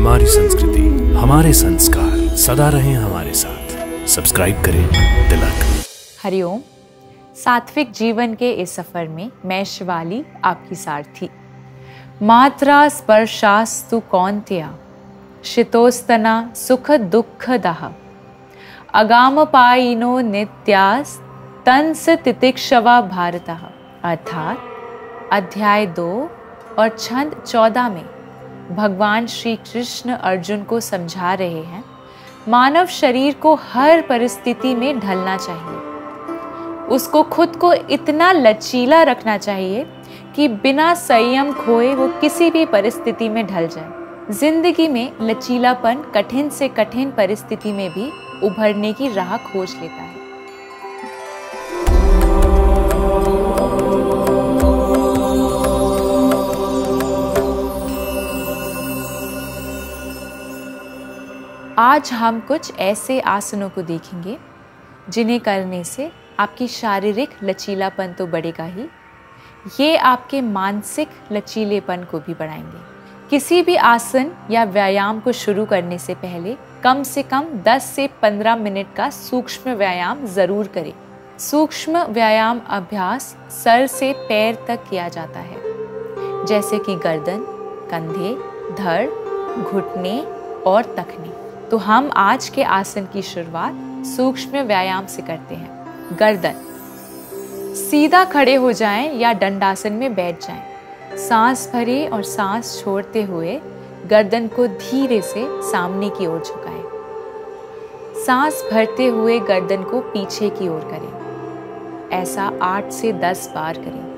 हमारी संस्कृति, हमारे संस्कार सदा रहें हमारे साथ। सब्सक्राइब करें तिलक। हरिओम। सात्विक जीवन के इस सफर में मैं शिवाली आपकी सारथी। मात्रा स्पर्शास्तु कौन्तेया शीतोस्तना सुख दुख दाह अगाम पायिनो नित्यास तंस तितिक्षवा भारतः। अर्थात अध्याय 2 और छंद 14 में भगवान श्री कृष्ण अर्जुन को समझा रहे हैं, मानव शरीर को हर परिस्थिति में ढलना चाहिए। उसको खुद को इतना लचीला रखना चाहिए कि बिना संयम खोए वो किसी भी परिस्थिति में ढल जाए। जिंदगी में लचीलापन कठिन से कठिन परिस्थिति में भी उभरने की राह खोज लेता है। आज हम कुछ ऐसे आसनों को देखेंगे जिन्हें करने से आपकी शारीरिक लचीलापन तो बढ़ेगा ही, ये आपके मानसिक लचीलेपन को भी बढ़ाएंगे। किसी भी आसन या व्यायाम को शुरू करने से पहले कम से कम 10 से 15 मिनट का सूक्ष्म व्यायाम जरूर करें। सूक्ष्म व्यायाम अभ्यास सर से पैर तक किया जाता है, जैसे कि गर्दन, कंधे, धड़, घुटने और तखने। तो हम आज के आसन की शुरुआत सूक्ष्म व्यायाम से करते हैं। गर्दन। सीधा खड़े हो जाएं या दंडासन में बैठ जाएं। सांस भरें और सांस छोड़ते हुए गर्दन को धीरे से सामने की ओर झुकाएं। सांस भरते हुए गर्दन को पीछे की ओर करें। ऐसा 8 से 10 बार करें।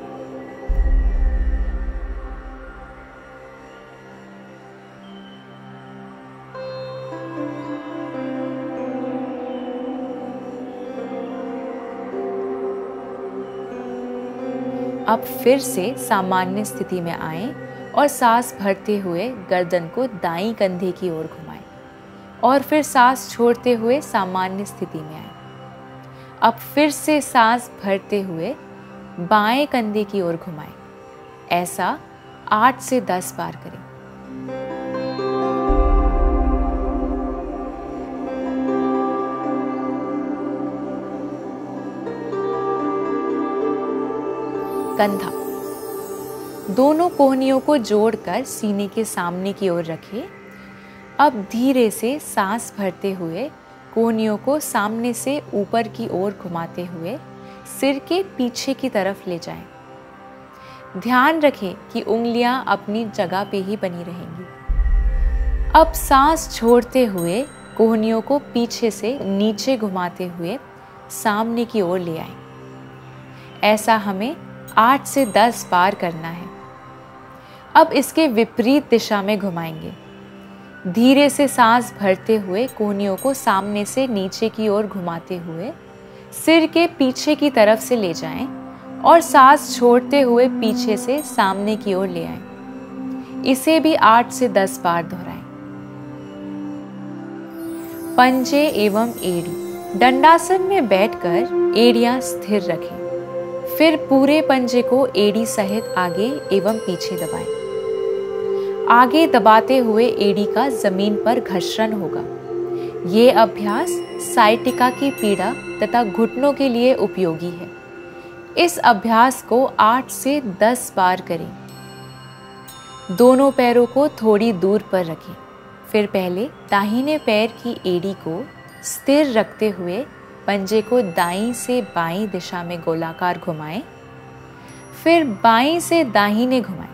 अब फिर से सामान्य स्थिति में आएं और सांस भरते हुए गर्दन को दाईं कंधे की ओर घुमाएं और फिर सांस छोड़ते हुए सामान्य स्थिति में आएं। अब फिर से सांस भरते हुए बाएं कंधे की ओर घुमाएं। ऐसा 8 से 10 बार करें। कंधा। दोनों कोहनियों को जोड़कर सीने के सामने की ओर रखें। अब धीरे से सांस भरते हुए कोहनियों को सामने से ऊपर की ओर घुमाते हुए सिर के पीछे की तरफ ले जाएं। ध्यान रखें कि उंगलियां अपनी जगह पे ही बनी रहेंगी। अब सांस छोड़ते हुए कोहनियों को पीछे से नीचे घुमाते हुए सामने की ओर ले आएं। ऐसा हमें 8 से 10 बार करना है। अब इसके विपरीत दिशा में घुमाएंगे। धीरे से सांस भरते हुए कोहनियों को सामने से नीचे की ओर घुमाते हुए सिर के पीछे की तरफ से ले जाएं और सांस छोड़ते हुए पीछे से सामने की ओर ले आएं। इसे भी 8 से 10 बार दोहराएं। पंजे एवं एड़ी। दंडासन में बैठकर एड़ियां स्थिर रखें। फिर पूरे पंजे को एड़ी सहित आगे एवं पीछे दबाएं। आगे दबाते हुए एड़ी का जमीन पर घर्षण होगा। ये अभ्यास साइटिका की पीड़ा तथा घुटनों के लिए उपयोगी है। इस अभ्यास को 8 से 10 बार करें। दोनों पैरों को थोड़ी दूर पर रखें। फिर पहले दाहिने पैर की एड़ी को स्थिर रखते हुए पंजे को दाईं से बाईं दिशा में गोलाकार घुमाएं, फिर बाईं से दाहिने घुमाएं।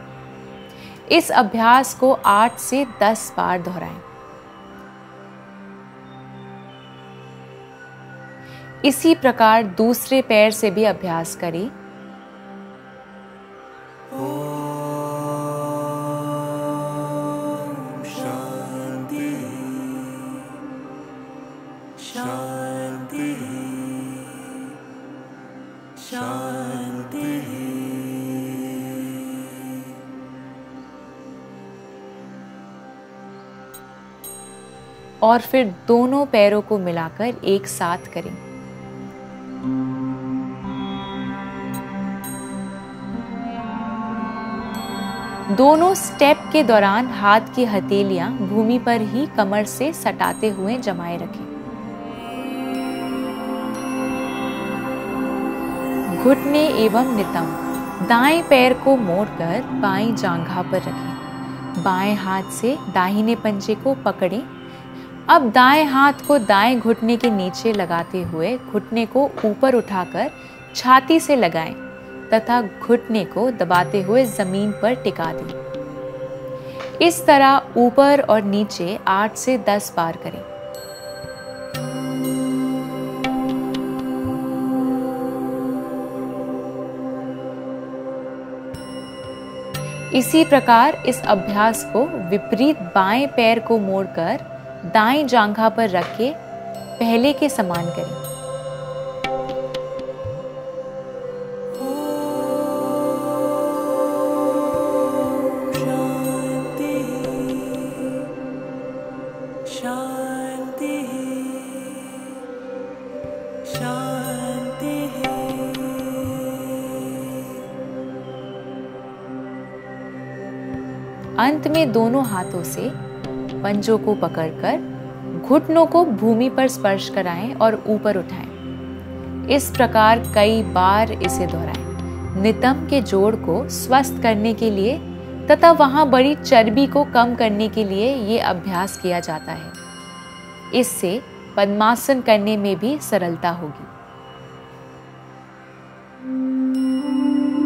इस अभ्यास को 8 से 10 बार दोहराएं। इसी प्रकार दूसरे पैर से भी अभ्यास करें। और फिर दोनों पैरों को मिलाकर एक साथ करें। दोनों स्टेप के दौरान हाथ की हथेलियां भूमि पर ही कमर से सटाते हुए जमाए रखें। घुटने एवं नितंब। दाएं पैर को मोड़कर बाईं जांघा पर रखें। बाएं हाथ से दाहिने पंजे को पकड़ें। अब दाएं हाथ को दाएं घुटने के नीचे लगाते हुए घुटने को ऊपर उठाकर छाती से लगाएं तथा घुटने को दबाते हुए जमीन पर टिका दें। इस तरह ऊपर और नीचे 8 से 10 बार करें। इसी प्रकार इस अभ्यास को विपरीत बाएं पैर को मोड़कर दाएं जांघा पर रख के पहले के समान करें। अंत में दोनों हाथों से पंजों को पकड़कर घुटनों को भूमि पर स्पर्श कराएं और ऊपर उठाएं। इस प्रकार कई बार इसे दोहराएं। नितंब के जोड़ को स्वस्थ करने के लिए तथा वहां बड़ी चर्बी को कम करने के लिए ये अभ्यास किया जाता है। इससे पद्मासन करने में भी सरलता होगी।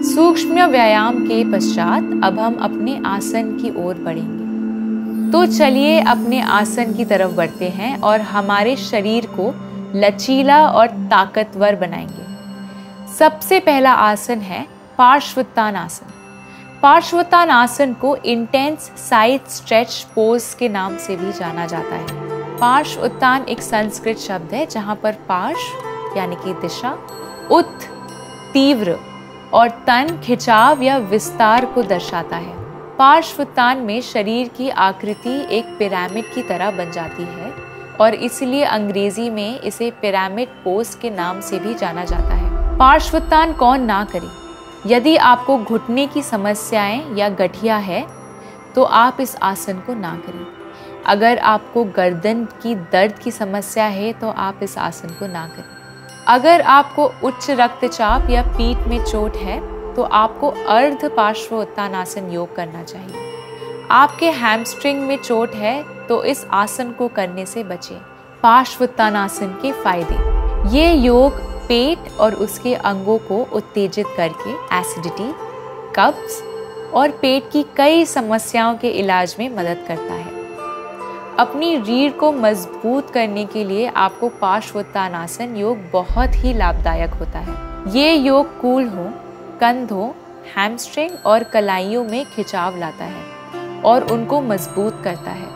सूक्ष्म व्यायाम के पश्चात अब हम अपने आसन की ओर बढ़ेंगे। तो चलिए अपने आसन की तरफ बढ़ते हैं और हमारे शरीर को लचीला और ताकतवर बनाएंगे। सबसे पहला आसन है पार्श्वोत्तानासन। पार्श्वोत्तानासन को इंटेंस साइड स्ट्रेच पोज के नाम से भी जाना जाता है। पार्श्वोत्तान एक संस्कृत शब्द है जहां पर पार्श्व यानी कि दिशा, उत्थ तीव्र और तन खिंचाव या विस्तार को दर्शाता है। पार्श्वोत्तान में शरीर की आकृति एक पिरामिड की तरह बन जाती है और इसलिए अंग्रेजी में इसे पिरामिड पोज के नाम से भी जाना जाता है। पार्श्वोत्तान कौन ना करे? यदि आपको घुटने की समस्याएं या गठिया है तो आप इस आसन को ना करें। अगर आपको गर्दन की दर्द की समस्या है तो आप इस आसन को ना करें। अगर आपको उच्च रक्तचाप या पीठ में चोट है तो आपको अर्ध पार्श्वोत्तानासन योग करना चाहिए। आपके हैमस्ट्रिंग में चोट है तो इस आसन को करने से बचें। पार्श्वोत्तानासन के फायदे। ये योग पेट और उसके अंगों को उत्तेजित करके एसिडिटी, कब्ज और पेट की कई समस्याओं के इलाज में मदद करता है। अपनी रीढ़ को मजबूत करने के लिए आपको पार्श्वोत्तानासन योग बहुत ही लाभदायक होता है। ये योग कूल्ह हो, कंधों, हैमस्ट्रिंग और कलाइयों में खिंचाव लाता है और उनको मजबूत करता है।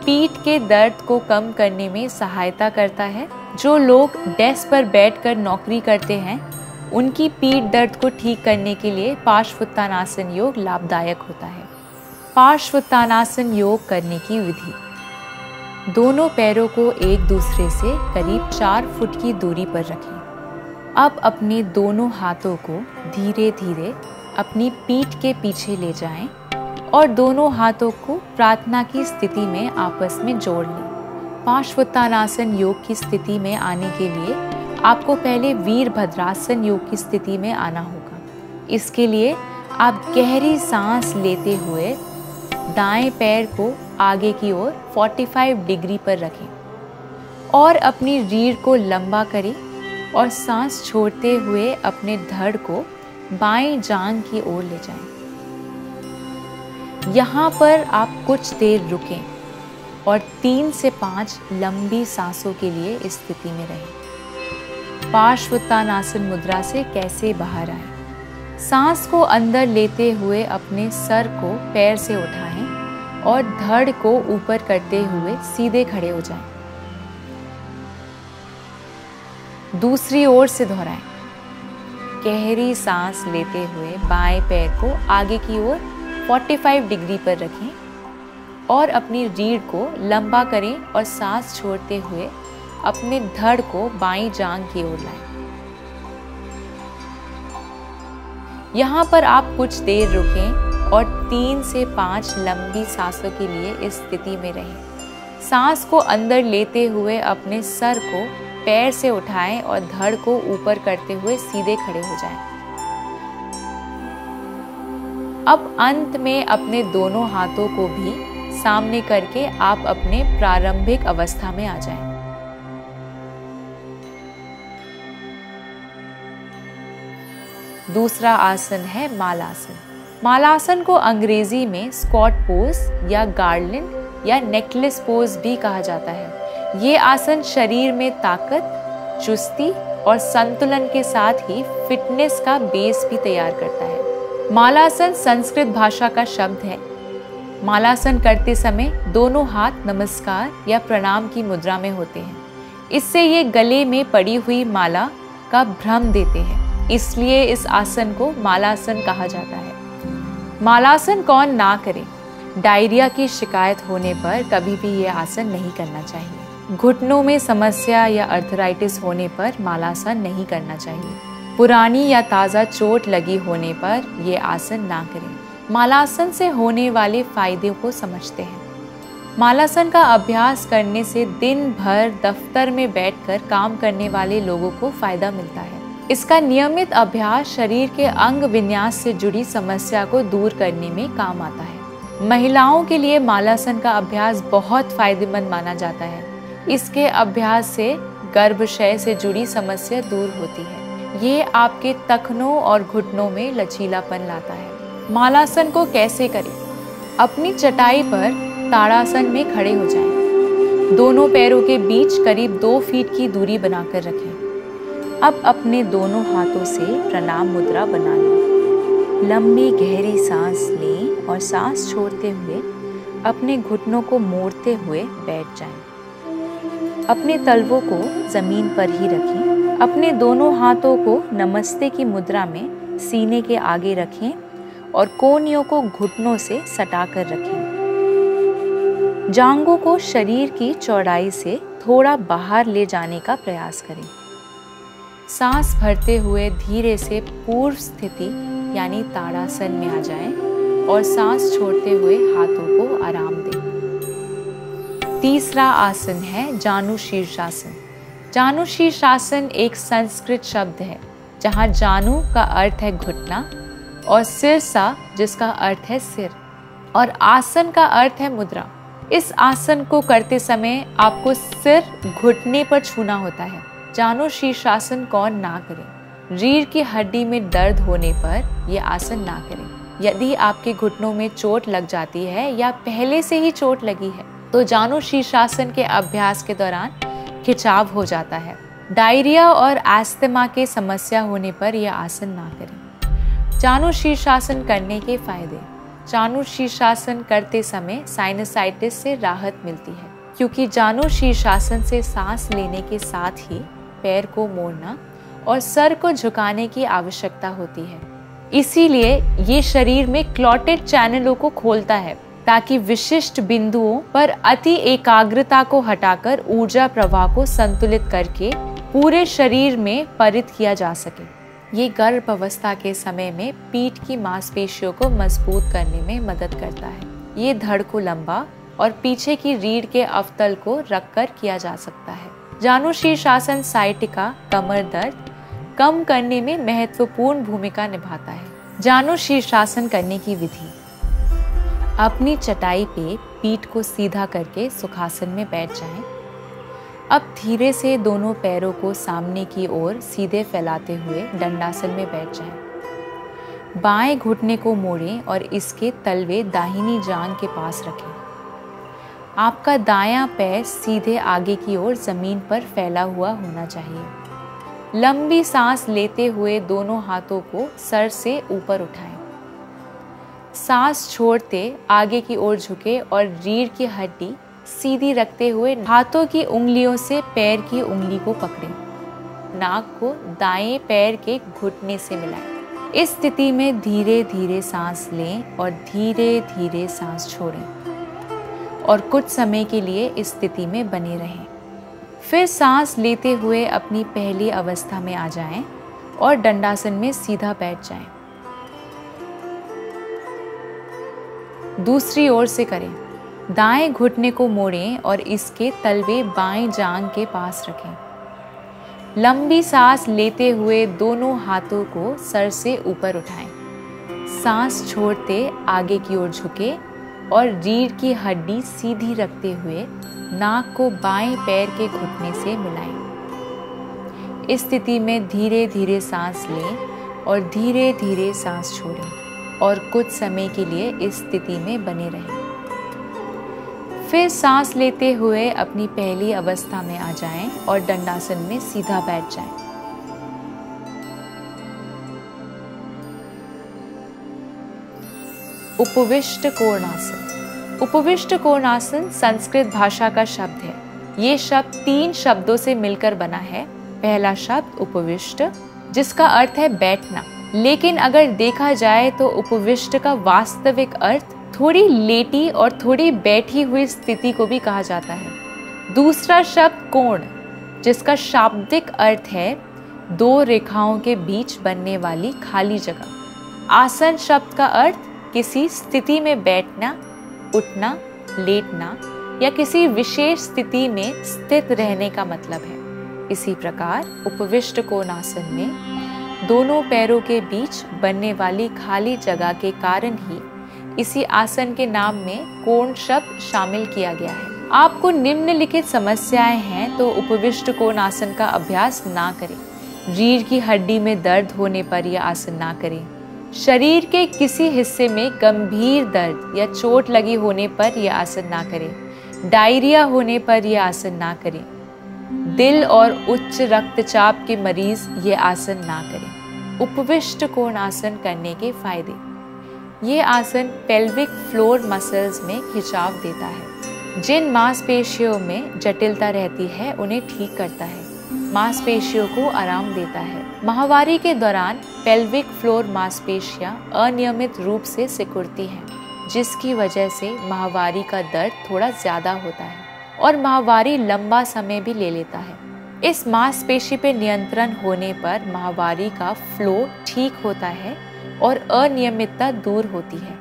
पीठ के दर्द को कम करने में सहायता करता है। जो लोग डेस्क पर बैठकर नौकरी करते हैं उनकी पीठ दर्द को ठीक करने के लिए पार्श्वोत्तानासन योग लाभदायक होता है। पार्श्वोत्तानासन योग करने की विधि। दोनों पैरों को एक दूसरे से करीब 4 फुट की दूरी पर रखें। अब अपने दोनों हाथों को धीरे धीरे अपनी पीठ के पीछे ले जाएं और दोनों हाथों को प्रार्थना की स्थिति में आपस में जोड़ लें। पार्श्वोत्तानासन योग की स्थिति में आने के लिए आपको पहले वीरभद्रासन योग की स्थिति में आना होगा। इसके लिए आप गहरी सांस लेते हुए दाएं पैर को आगे की ओर 45 डिग्री पर रखें और अपनी रीढ़ को लंबा करें और सांस छोड़ते हुए अपने धड़ को बाएं जांघ की ओर ले जाएं। यहाँ पर आप कुछ देर रुकें और 3 से 5 लंबी सांसों के लिए इस स्थिति में रहें। पार्श्वोत्तानासन मुद्रा से कैसे बाहर आएं? सांस को अंदर लेते हुए अपने सर को पैर से उठाएं और धड़ को ऊपर करते हुए सीधे खड़े हो जाएं। दूसरी ओर से दोहराएं। गहरी सांस लेते हुए बाएं पैर को आगे की ओर 45 डिग्री पर रखें और अपनी रीढ़ को लंबा करें और सांस छोड़ते हुए अपने धड़ को बाईं जांघ की ओर लाएं। यहाँ पर आप कुछ देर रुकें और 3 से 5 लंबी सांसों के लिए इस स्थिति में रहें। सांस को अंदर लेते हुए अपने सर को पैर से उठाएं और धड़ को ऊपर करते हुए सीधे खड़े हो जाएं। अब अंत में अपने दोनों हाथों को भी सामने करके आप अपने प्रारंभिक अवस्था में आ जाएं। दूसरा आसन है मालासन। मालासन को अंग्रेजी में स्क्वाट पोज या गार्लिन या नेकलेस पोज भी कहा जाता है। ये आसन शरीर में ताकत, चुस्ती और संतुलन के साथ ही फिटनेस का बेस भी तैयार करता है। मालासन संस्कृत भाषा का शब्द है। मालासन करते समय दोनों हाथ नमस्कार या प्रणाम की मुद्रा में होते हैं। इससे ये गले में पड़ी हुई माला का भ्रम देते हैं, इसलिए इस आसन को मालासन कहा जाता है। मालासन कौन ना करे? डायरिया की शिकायत होने पर कभी भी ये आसन नहीं करना चाहिए। घुटनों में समस्या या अर्थराइटिस होने पर मालासन नहीं करना चाहिए। पुरानी या ताज़ा चोट लगी होने पर ये आसन ना करें। मालासन से होने वाले फायदे को समझते हैं। मालासन का अभ्यास करने से दिन भर दफ्तर में बैठकर काम करने वाले लोगों को फायदा मिलता है। इसका नियमित अभ्यास शरीर के अंग विन्यास से जुड़ी समस्या को दूर करने में काम आता है। महिलाओं के लिए मालासन का अभ्यास बहुत फायदेमंद माना जाता है। इसके अभ्यास से गर्भाशय से जुड़ी समस्या दूर होती है। ये आपके टखनों और घुटनों में लचीलापन लाता है। मालासन को कैसे करें? अपनी चटाई पर ताड़ासन में खड़े हो जाएं। दोनों पैरों के बीच करीब 2 फीट की दूरी बनाकर रखें। अब अपने दोनों हाथों से प्रणाम मुद्रा बना लें। लंबी गहरी सांस लें और सांस छोड़ते हुए अपने घुटनों को मोड़ते हुए बैठ जाएं। अपने तलवों को जमीन पर ही रखें। अपने दोनों हाथों को नमस्ते की मुद्रा में सीने के आगे रखें और कोहनियों को घुटनों से सटाकर रखें। जांघों को शरीर की चौड़ाई से थोड़ा बाहर ले जाने का प्रयास करें। सांस भरते हुए धीरे से पूर्व स्थिति यानी ताड़ासन में आ जाएं और सांस छोड़ते हुए हाथों को आराम दें। तीसरा आसन है जानु शीर्षासन। जानु शीर्षासन एक संस्कृत शब्द है जहाँ जानु का अर्थ है घुटना और सिरसा जिसका अर्थ है सिर और आसन का अर्थ है मुद्रा। इस आसन को करते समय आपको सिर घुटने पर छूना होता है। जानु शीर्षासन कौन ना करे? रीढ़ की हड्डी में दर्द होने पर यह आसन ना करें। यदि आपके घुटनों में चोट लग जाती है या पहले से ही चोट लगी है तो जानु शीर्षासन के अभ्यास के दौरान खिंचाव हो जाता है। डायरिया और अस्थमा के समस्या होने पर यह आसन ना करें। जानु शीर्षासन करने के फायदे। जानु शीर्षासन करते समय साइनसाइटिस से राहत मिलती है क्योंकि जानु शीर्षासन से सांस लेने के साथ ही पैर को मोड़ना और सर को झुकाने की आवश्यकता होती है। इसीलिए ये शरीर में क्लॉटेड चैनलों को खोलता है ताकि विशिष्ट बिंदुओं पर अति एकाग्रता को हटाकर ऊर्जा प्रवाह को संतुलित करके पूरे शरीर में परित किया जा सके। ये गर्भ अवस्था के समय में पीठ की मांसपेशियों को मजबूत करने में मदद करता है। ये धड़ को लंबा और पीछे की रीढ़ के अवतल को रखकर किया जा सकता है। जानु शीर्षासन साइटिका कमर दर्द कम करने में महत्वपूर्ण भूमिका निभाता है। जानु शीर्षासन करने की विधि। अपनी चटाई पे पीठ को सीधा करके सुखासन में बैठ जाएं। अब धीरे से दोनों पैरों को सामने की ओर सीधे फैलाते हुए दंडासन में बैठ जाएं। बाएं घुटने को मोड़ें और इसके तलवे दाहिनी जांघ के पास रखें। आपका दायां पैर सीधे आगे की ओर जमीन पर फैला हुआ होना चाहिए। लंबी सांस लेते हुए दोनों हाथों को सर से ऊपर उठाएं। सांस छोड़ते आगे की ओर झुके और रीढ़ की हड्डी सीधी रखते हुए हाथों की उंगलियों से पैर की उंगली को पकड़ें। नाक को दाएं पैर के घुटने से मिलाएं। इस स्थिति में धीरे धीरे सांस लें और धीरे धीरे सांस छोड़ें और कुछ समय के लिए इस स्थिति में बने रहें। फिर सांस लेते हुए अपनी पहली अवस्था में आ जाएं और दंडासन में सीधा बैठ जाएं। दूसरी ओर से करें। दाएं घुटने को मोड़ें और इसके तलवे बाएं जांघ के पास रखें। लंबी सांस लेते हुए दोनों हाथों को सर से ऊपर उठाएं। सांस छोड़ते आगे की ओर झुकें और रीढ़ की हड्डी सीधी रखते हुए नाक को बाएं पैर के घुटने से मिलाएं। इस स्थिति में धीरे धीरे सांस लें और धीरे धीरे सांस छोड़ें और कुछ समय के लिए इस स्थिति में बने रहें। फिर सांस लेते हुए अपनी पहली अवस्था में आ जाएं और दंडासन में सीधा बैठ जाएं। उपविष्ट कोणासन। उपविष्ट कोणासन संस्कृत भाषा का शब्द है। ये शब्द 3 शब्दों से मिलकर बना है। पहला शब्द उपविष्ट, जिसका अर्थ है बैठना, लेकिन अगर देखा जाए तो उपविष्ट का वास्तविक अर्थ थोड़ी लेटी और थोड़ी बैठी हुई स्थिति को भी कहा जाता है। दूसरा शब्द कोण, जिसका शाब्दिक अर्थ है 2 रेखाओं के बीच बनने वाली खाली जगह। आसन शब्द का अर्थ किसी स्थिति में बैठना, उठना, लेटना या किसी विशेष स्थिति में स्थित रहने का मतलब है। इसी प्रकार उपविष्ट कोणासन में दोनों पैरों के बीच बनने वाली खाली जगह के कारण ही इसी आसन के नाम में कोण शब्द शामिल किया गया है। आपको निम्नलिखित समस्याएं हैं तो उपविष्ट कोणासन का अभ्यास ना करें। रीढ़ की हड्डी में दर्द होने पर यह आसन ना करें। शरीर के किसी हिस्से में गंभीर दर्द या चोट लगी होने पर यह आसन ना करें। डायरिया होने पर यह आसन ना करें। दिल और उच्च रक्तचाप के मरीज ये आसन ना करें। उपविष्ट कोणासन करने के फायदे। ये आसन पेल्विक फ्लोर मसल्स में खिंचाव देता है। जिन मांसपेशियों में जटिलता रहती है उन्हें ठीक करता है। मांसपेशियों को आराम देता है। माहवारी के दौरान पेल्विक फ्लोर मांसपेशियां अनियमित रूप से सिकुड़ती हैं, जिसकी वजह से माहवारी का दर्द थोड़ा ज्यादा होता है और माहवारी लंबा समय भी ले लेता है। इस मांसपेशी पे नियंत्रण होने पर माहवारी का फ्लो ठीक होता है और अनियमितता दूर होती है।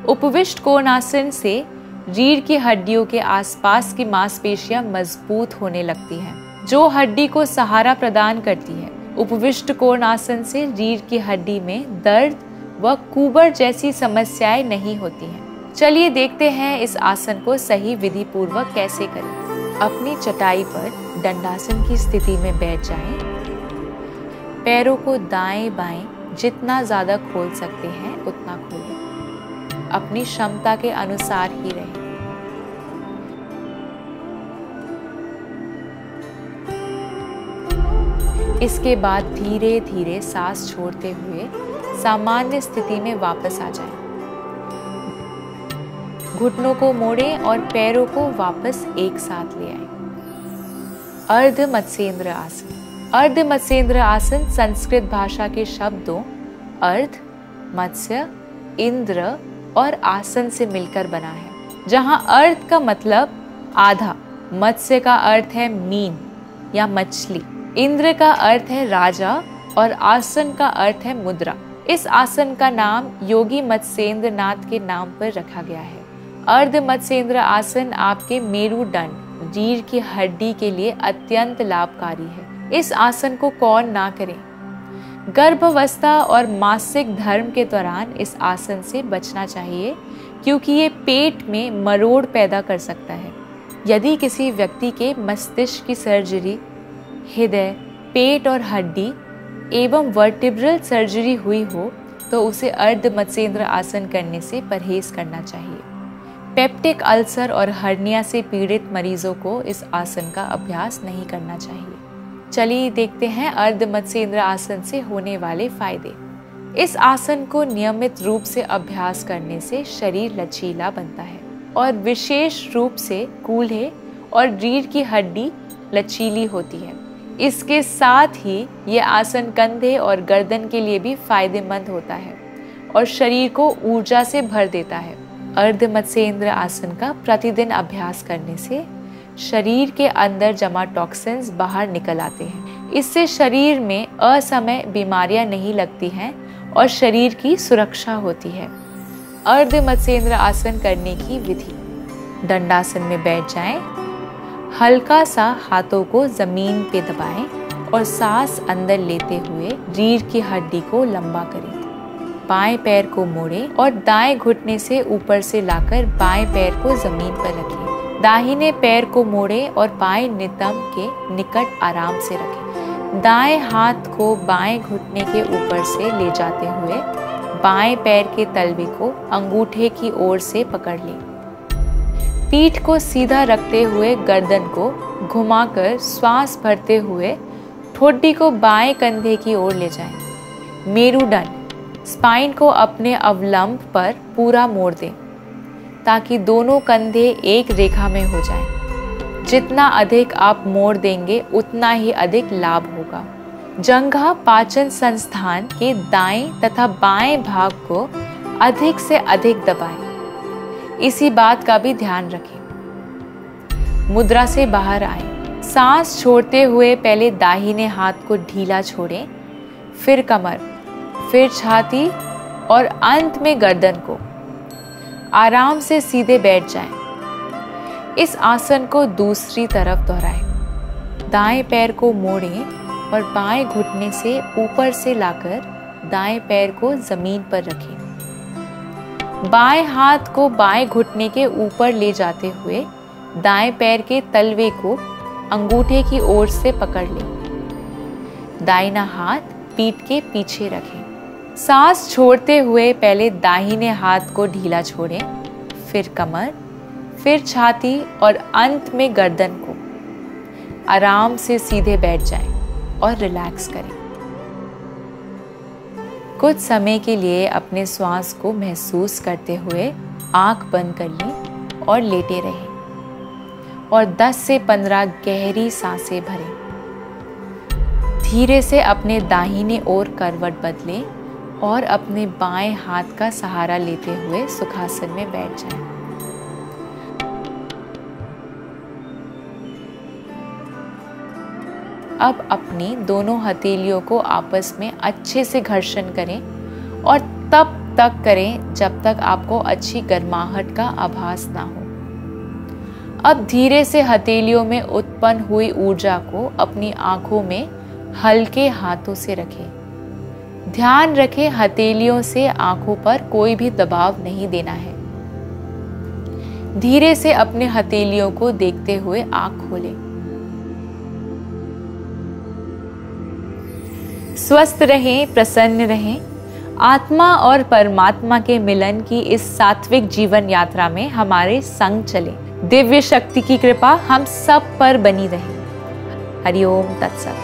उपविष्ट कोणासन से रीढ़ की हड्डियों के आसपास की मांसपेशियां मजबूत होने लगती हैं, जो हड्डी को सहारा प्रदान करती है। उपविष्ट कोणासन से रीढ़ की हड्डी में दर्द व कुबर जैसी समस्याएं नहीं होती हैं। चलिए देखते हैं इस आसन को सही विधि पूर्वक कैसे करें। अपनी चटाई पर दंडासन की स्थिति में बैठ जाएं। पैरों को दाएं बाएं जितना ज्यादा खोल सकते हैं उतना खोलें। अपनी क्षमता के अनुसार ही रहें। इसके बाद धीरे धीरे सांस छोड़ते हुए सामान्य स्थिति में वापस आ जाएं। घुटनों को मोड़ें और पैरों को वापस एक साथ ले आएं। अर्ध मत्स्येंद्र आसन। अर्ध मत्स्येंद्र आसन संस्कृत भाषा के शब्दों अर्ध, मत्स्य, इंद्र और आसन से मिलकर बना है, जहां अर्ध का मतलब आधा, मत्स्य का अर्थ है मीन या मछली, इंद्र का अर्थ है राजा और आसन का अर्थ है मुद्रा। इस आसन का नाम योगी मत्स्येंद्र नाथ के नाम पर रखा गया है। अर्ध मत्स्येंद्र आसन आपके मेरुदंड, रीढ़ की हड्डी के लिए अत्यंत लाभकारी है। इस आसन को कौन ना करें। गर्भावस्था और मासिक धर्म के दौरान इस आसन से बचना चाहिए, क्योंकि ये पेट में मरोड़ पैदा कर सकता है। यदि किसी व्यक्ति के मस्तिष्क की सर्जरी, हृदय, पेट और हड्डी एवं वर्टिब्रल सर्जरी हुई हो तो उसे अर्ध मत्स्येंद्र आसन करने से परहेज करना चाहिए। पेप्टिक अल्सर और हर्निया से पीड़ित मरीजों को इस आसन का अभ्यास नहीं करना चाहिए। चलिए देखते हैं अर्ध मत्स्येंद्र आसन से होने वाले फायदे। इस आसन को नियमित रूप से अभ्यास करने से शरीर लचीला बनता है और विशेष रूप से कूल्हे और रीढ़ की हड्डी लचीली होती है। इसके साथ ही ये आसन कंधे और गर्दन के लिए भी फायदेमंद होता है और शरीर को ऊर्जा से भर देता है। अर्ध मत्स्येंद्र आसन का प्रतिदिन अभ्यास करने से शरीर के अंदर जमा टॉक्सिन्स बाहर निकल आते हैं। इससे शरीर में असमय बीमारियां नहीं लगती हैं और शरीर की सुरक्षा होती है। अर्ध मत्स्येंद्र आसन करने की विधि। दंडासन में बैठ जाएं, हल्का सा हाथों को जमीन पे दबाएं और सांस अंदर लेते हुए रीढ़ की हड्डी को लंबा करें। बाएं पैर को मोड़ें और दाएं घुटने से ऊपर से लाकर बाएं पैर को जमीन पर रखें। दाहिने पैर को मोड़ें और बाएं नितंब के निकट आराम से रखें। दाएं हाथ को बाएं घुटने के ऊपर से ले जाते हुए बाएं पैर के तलवे को अंगूठे की ओर से पकड़ लें। पीठ को सीधा रखते हुए गर्दन को घुमाकर श्वास भरते हुए ठोडी को बाएं कंधे की ओर ले जाएं। मेरुदंड स्पाइन को अपने अवलंब पर पूरा मोड़ दें ताकि दोनों कंधे एक रेखा में हो जाएं। जितना अधिक आप मोड़ देंगे उतना ही अधिक लाभ होगा। जंघा पाचन संस्थान के दाएं तथा बाएं भाग को अधिक से अधिक दबाएं। इसी बात का भी ध्यान रखें। मुद्रा से बाहर आएं। सांस छोड़ते हुए पहले दाहिने हाथ को ढीला छोड़ें, फिर कमर, फिर छाती और अंत में गर्दन को। आराम से सीधे बैठ जाएं। इस आसन को दूसरी तरफ दोहराएं। दाएं पैर को मोड़ें और बाएं घुटने से ऊपर से लाकर दाएं पैर को जमीन पर रखें। बाएं हाथ को बाएं घुटने के ऊपर ले जाते हुए दाएं पैर के तलवे को अंगूठे की ओर से पकड़ लें। दाहिना हाथ पीठ के पीछे रखें। सांस छोड़ते हुए पहले दाहिने हाथ को ढीला छोड़ें, फिर कमर, फिर छाती और अंत में गर्दन को। आराम से सीधे बैठ जाएं और रिलैक्स करें। कुछ समय के लिए अपने श्वास को महसूस करते हुए आंख बंद कर लें और लेटे रहें और 10 से 15 गहरी सांसें भरें। धीरे से अपने दाहिने ओर करवट बदलें और अपने बाएं हाथ का सहारा लेते हुए सुखासन में बैठ जाएं। अब अपनी दोनों हथेलियों को आपस में अच्छे से घर्षण करें और तब तक करें जब तक आपको अच्छी गर्माहट का आभास ना हो। अब धीरे से हथेलियों में उत्पन्न हुई ऊर्जा को अपनी आंखों में हल्के हाथों से रखें। ध्यान रखें हथेलियों से आंखों पर कोई भी दबाव नहीं देना है। धीरे से अपने हथेलियों को देखते हुए आंख खोलें। स्वस्थ रहें, प्रसन्न रहें। आत्मा और परमात्मा के मिलन की इस सात्विक जीवन यात्रा में हमारे संग चलें। दिव्य शक्ति की कृपा हम सब पर बनी रहे। हरि ओम तत्सत।